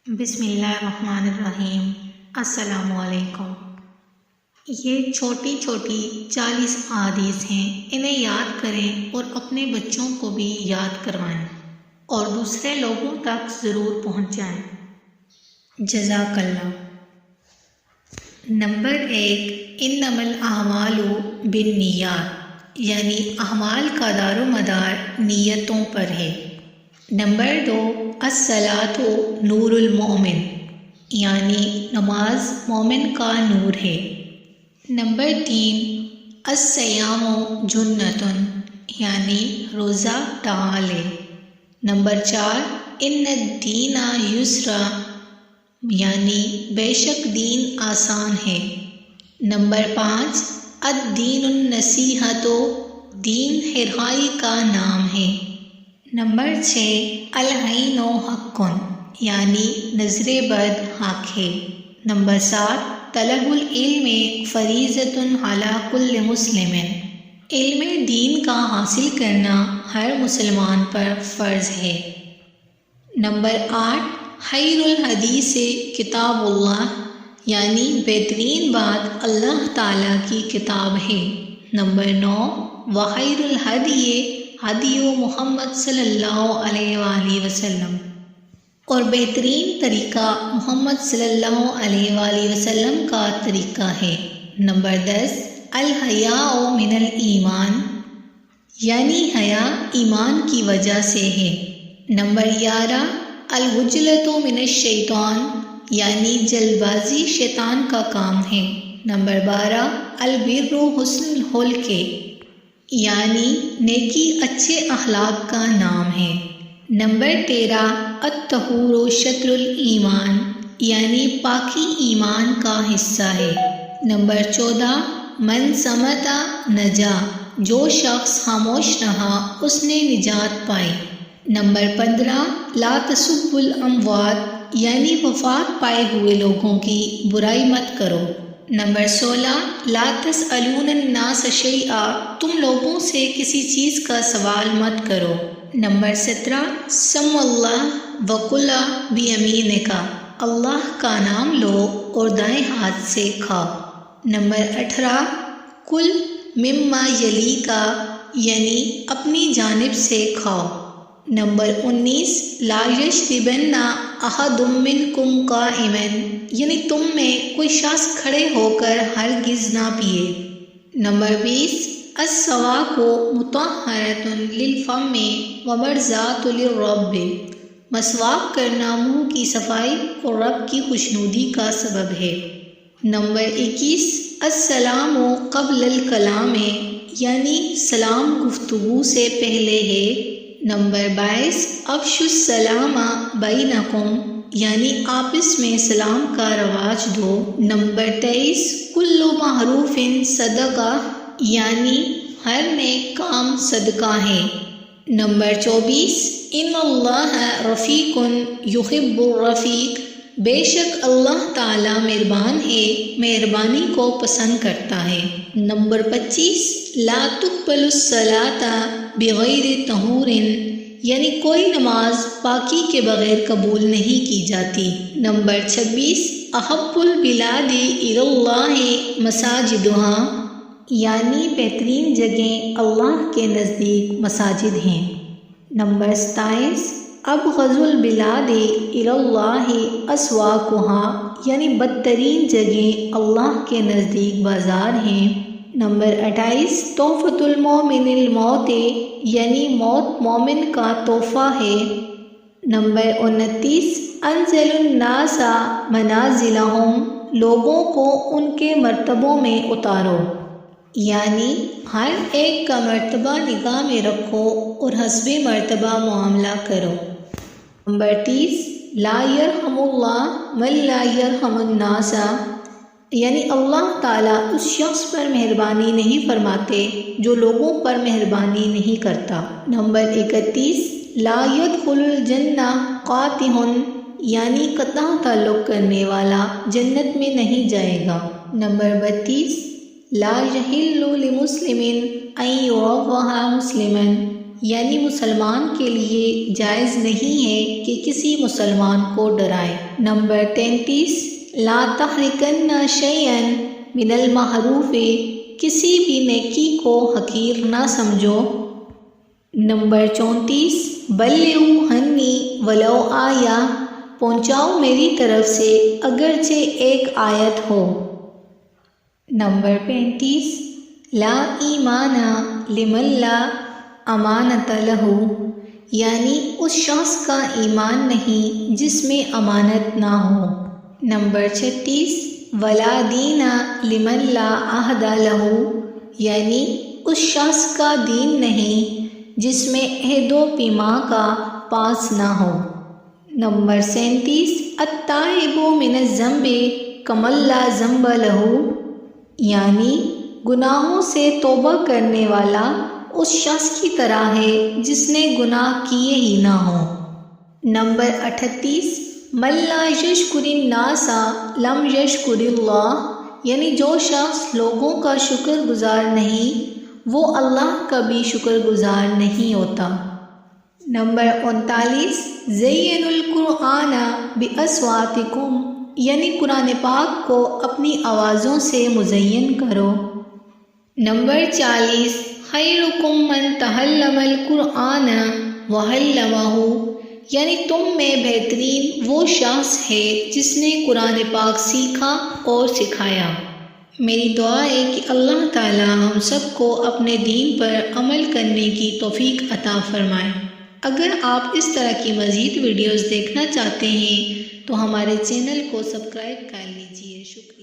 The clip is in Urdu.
بسم اللہ الرحمن الرحیم۔ السلام علیکم۔ یہ چھوٹی چھوٹی 40 احادیث ہیں، انہیں یاد کریں اور اپنے بچوں کو بھی یاد کروائیں اور دوسرے لوگوں تک ضرور پہنچائیں۔ جزاک اللہ۔ نمبر 1، انما الاعمال بالنیات، یعنی اعمال کا دار و مدار نیتوں پر ہے۔ نمبر 2، الصلاۃ نور المومن، یعنی نماز مومن کا نور ہے۔ نمبر 3، الصیام جنۃ، یعنی روزہ ڈال ہے۔ نمبر 4، ان الدین یسر، یعنی بے شک دین آسان ہے۔ نمبر 5، الدین النصیحۃ، دین خیرخواہی کا نام ہے۔ نمبر 6، العین حق، یعنی نظر بد حق ہے۔ نمبر 7، طلب العلم فریضۃ علی کل مسلم، علم دین کا حاصل کرنا ہر مسلمان پر فرض ہے۔ نمبر 8، خیر الحدیث کتاب اللہ، یعنی بہترین بات اللہ تعالیٰ کی کتاب ہے۔ نمبر 9، وخیر الہدی ہدی محمد صلی اللہ علیہ وآلہ وسلم، اور بہترین طریقہ محمد صلی اللہ علیہ وآلہ وسلم کا طریقہ ہے۔ نمبر 10، الحیاء من الایمان، یعنی حیا ایمان کی وجہ سے ہے۔ نمبر 11، العجلۃ من الشیطان، یعنی جلد بازی شیطان کا کام ہے۔ نمبر 12، البر حسن الخلق، یعنی نیکی اچھے اخلاق کا نام ہے۔ نمبر 13، الطہور شطر الایمان، یعنی پاکی ایمان کا حصہ ہے۔ نمبر 14، من صمت نجا، جو شخص خاموش رہا اس نے نجات پائی۔ نمبر 15، لا تسبوا الاموات، یعنی وفات پائے ہوئے لوگوں کی برائی مت کرو۔ نمبر 16، لا تسألون الناس شیئا، تم لوگوں سے کسی چیز کا سوال مت کرو۔ نمبر 17، سم اللہ وکل بیمینک، اللہ کا نام لو اور دائیں ہاتھ سے کھاؤ۔ نمبر 18، کل مما یلیک، یعنی اپنی جانب سے کھاؤ۔ نمبر 19، لا یشربن احد منکم قائما، یعنی تم میں کوئی شخص کھڑے ہو کر ہرگز نہ پیے۔ نمبر 20، السواک مطہرۃ للفم ومرضات للرب، مسواک کرنا منہ کی صفائی اور رب کی خوشنودی کا سبب ہے۔ نمبر 21، السلام قبل الکلام، یعنی سلام گفتگو سے پہلے ہے۔ نمبر 22، افشوا السلام بینکم، یعنی آپس میں سلام کا رواج دو۔ نمبر 23، کل معروف صدقہ، یعنی ہر نیک کام صدقہ ہے۔ نمبر 24، ان اللہ رفیق یحب الرفیق، بے شک اللہ تعالیٰ مہربان ہے، مہربانی کو پسند کرتا ہے۔ نمبر 25، لا تقبل الصلاۃ بغیر طہور، یعنی کوئی نماز پاکی کے بغیر قبول نہیں کی جاتی۔ نمبر 26، احب البلاد الی اللہ مساجدہا، یعنی بہترین جگہیں اللہ کے نزدیک مساجد ہیں۔ نمبر 27، ابغض البلاد الی اللہ اسواقہا، یعنی بدترین جگہیں اللہ کے نزدیک بازار ہیں۔ نمبر 28، تحفۃ المومن الموت، یعنی موت مومن کا تحفہ ہے۔ نمبر 29، انزل الناس منازلہم، لوگوں کو ان کے مرتبوں میں اتارو، یعنی ہر ایک کا مرتبہ نگاہ میں رکھو اور حسب مرتبہ معاملہ کرو۔ نمبر 30، لا یرحم اللہ من لا یرحم الناس، یعنی اللہ تعالیٰ اس شخص پر مہربانی نہیں فرماتے جو لوگوں پر مہربانی نہیں کرتا۔ نمبر 31، لا يدخل الجنہ قاطع، یعنی قطع تعلق کرنے والا جنت میں نہیں جائے گا۔ نمبر 32، لا یحل لمسلم ان یروع مسلما، یعنی مسلمان کے لیے جائز نہیں ہے کہ کسی مسلمان کو ڈرائے۔ نمبر 33 لا تحرکن شیئا من المعروف، کسی بھی نیکی کو حقیر نہ سمجھو۔ نمبر 34 بلغوا عنی ولو آیہ، پہنچاؤ میری طرف سے اگرچہ ایک آیت ہو۔ نمبر 35 لا ایمان لمن لا امانت لہ، یعنی اس شخص کا ایمان نہیں جس میں امانت نہ ہو۔ نمبر 36 ولا دین لمن لا عہد لہ، یعنی اس شخص کا دین نہیں جس میں عہد و پیمان کا پاس نہ ہو۔ نمبر 37 التائب من الذنب کمن لا ذنب لہ، یعنی گناہوں سے توبہ کرنے والا اس شخص کی طرح ہے جس نے گناہ کیے ہی نہ ہوں۔ نمبر 38 من لا یشکر الناس لم یشکر اللہ، یعنی جو شخص لوگوں کا شکر گزار نہیں وہ اللہ کا بھی شکر گزار نہیں ہوتا۔ نمبر 39 زین القرآن باصواتکم، یعنی قرآن پاک کو اپنی آوازوں سے مزین کرو۔ نمبر 40 خیرکم من تعلم القرآن وعلمہ، یعنی تم میں بہترین وہ شخص ہے جس نے قرآن پاک سیکھا اور سکھایا۔ میری دعا ہے کہ اللہ تعالی ہم سب کو اپنے دین پر عمل کرنے کی توفیق عطا فرمائے۔ اگر آپ اس طرح کی مزید ویڈیوز دیکھنا چاہتے ہیں تو ہمارے چینل کو سبسکرائب کر لیجیے۔ شکریہ۔